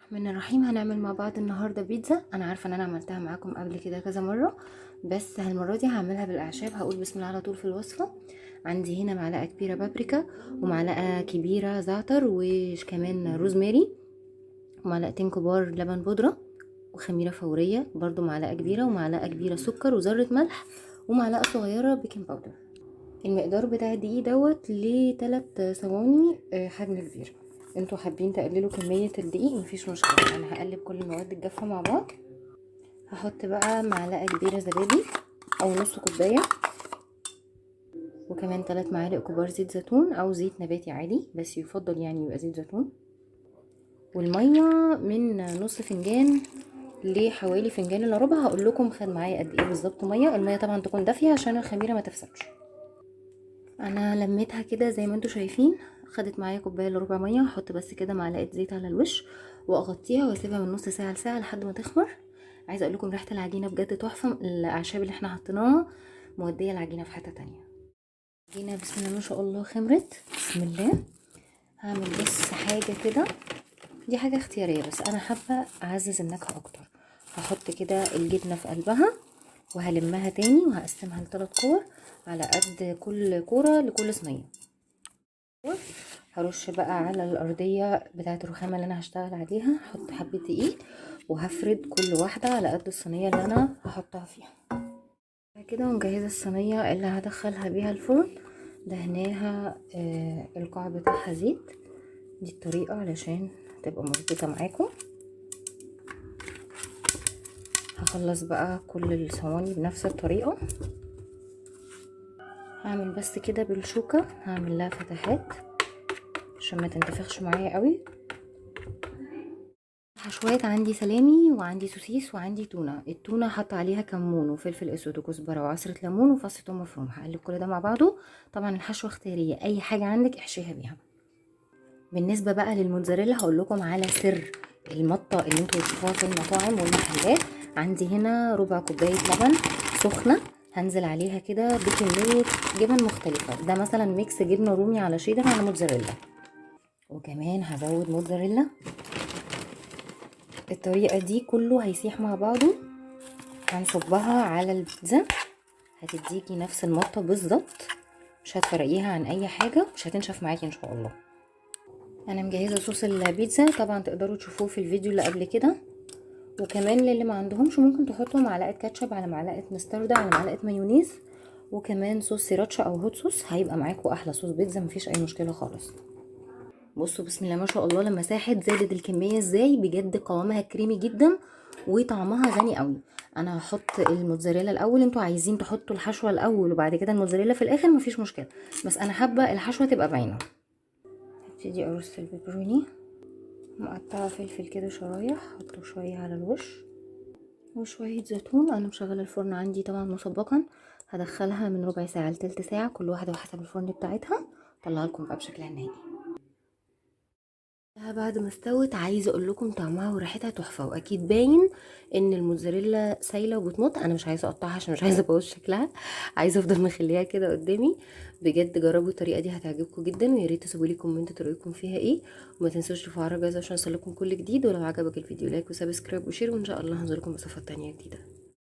الرحمن الرحيم. هنعمل مع بعض النهارده بيتزا. انا عارفه ان انا عملتها معاكم قبل كده كذا مره، بس المره دي هعملها بالاعشاب. هقول بسم الله على طول في الوصفه. عندي هنا معلقه كبيره بابريكا، ومعلقه كبيره زعتر، وكمان روزماري، ومعلقتين كبار لبن بودره، وخميره فوريه برضو معلقه كبيره، ومعلقه كبيره سكر، وذره ملح، ومعلقه صغيره بيكنج باودر. المقدار بتاع الدقيق دوت ل3 صواني حجم كبير. انتوا حابين تقللوا كمية الدقيق مفيش مشكلة. انا هقلب كل المواد الجافة مع بعض. هحط بقى معلقة كبيرة زبادي او نص كوباية، وكمان 3 معالق كبار زيت زيتون او زيت نباتي عادي، بس يفضل يعني يبقى زيت زيتون. والمية من نص فنجان لحوالي فنجان الا ربع. هقول لكم خد معايا قد ايه بالظبط مية. المية طبعا تكون دافية عشان الخميرة ما تفسدش. انا لميتها كده زي ما انتوا شايفين، خدت معايا كوبايه الا ربع ميه. هحط بس كده معلقه زيت على الوش واغطيها واسيبها من نص ساعه لساعه لحد ما تخمر. عايزه اقول لكم ريحه العجينه بجد تحفه. الاعشاب اللي احنا حطيناها موديه العجينه في حته تانية. العجينه بسم الله ما شاء الله خمرت. بسم الله. هعمل بس حاجه كده، دي حاجه اختياريه بس انا حابه اعزز النكهه اكتر. هحط كده الجبنه في قلبها وهلمها تاني وهقسمها ل3 كور على قد كل كوره لكل صينيه. هرش بقى على الارضيه بتاعه الرخامه اللي انا هشتغل عليها، هحط حبه دقيق وهفرد كل واحده على قد الصينيه اللي انا هحطها فيها كده. ومجهزه الصينيه اللي هدخلها بيها الفرن، دهناها القاع بتاعها زيت. دي الطريقه علشان تبقى مظبوطه معاكم. هخلص بقى كل الصواني بنفس الطريقه. هعمل بس كده بالشوكه، هعمل لها فتحات عشان ما تنتفخش معايا قوي. حشوات عندي سلامي وعندي سوسيس وعندي تونه. التونه حط عليها كمون وفلفل اسود وكزبره وعصره ليمون وفص ثوم مفروم. هقلب كل ده مع بعضه. طبعا الحشوه اختياريه، اي حاجه عندك احشيها بيها. بالنسبه بقى للموتزاريلا هقول لكم على سر المطه اللي انتوا بتشوفوها في المطاعم والمحلات. عندي هنا ربع كوبايه لبن سخنه، هنزل عليها كده بكميه جبن مختلفه. ده مثلا ميكس جبنه رومي على شيدر على موتزاريلا، وكمان هزود موتزاريلا. الطريقة دي كله هيسيح مع بعضه. هنصبها على البيتزا، هتديكي نفس المطة بالظبط، مش هتفرقيها عن اي حاجة، مش هتنشف معاكي ان شاء الله. انا مجهزة صوص البيتزا، طبعا تقدروا تشوفوه في الفيديو اللي قبل كده. وكمان للي ما عندهمش ممكن تحطوا معلقة كاتشب على معلقة مستردة على معلقة مايونيز، وكمان صوص سيراتشا او هوت صوص. هيبقى معاكم احلى صوص بيتزا، مفيش اي مشكلة خالص. بصوا بسم الله ما شاء الله لما ساحت زادت الكميه ازاي. بجد قوامها كريمي جدا وطعمها غني قوي. انا هحط الموتزاريلا الاول، انتوا عايزين تحطوا الحشوه الاول وبعد كده الموتزاريلا في الاخر مفيش مشكله، بس انا حابه الحشوه تبقى باينه. هبتدي ارص البيبروني، مقطعه فلفل كده شرايح، احطه شويه على الوش، وشويه زيتون. انا مشغله الفرن عندي طبعا مسبقا، هدخلها من ربع ساعه لتلت ساعه كل واحده وحسب الفرن بتاعتها. طلع لكم بقى بشكلها النهائي. بعد ما استوت عايزه اقول لكم طعمها وريحتها تحفه، واكيد باين ان الموتزاريلا سايله وبتمط. انا مش عايزه اقطعها عشان مش عايزه ابوظ شكلها، عايزه افضل مخليها كده قدامي. بجد جربوا الطريقه دي هتعجبكم جدا، ويا ريت تسيبوا لي كومنت رايكم فيها ايه. وما تنسوش تفعلوا الجرس عشان يوصلكم كل جديد. ولو عجبك الفيديو لايك وسبسكرايب وشير، وان شاء الله هنزلكم بصفات تانية جديده.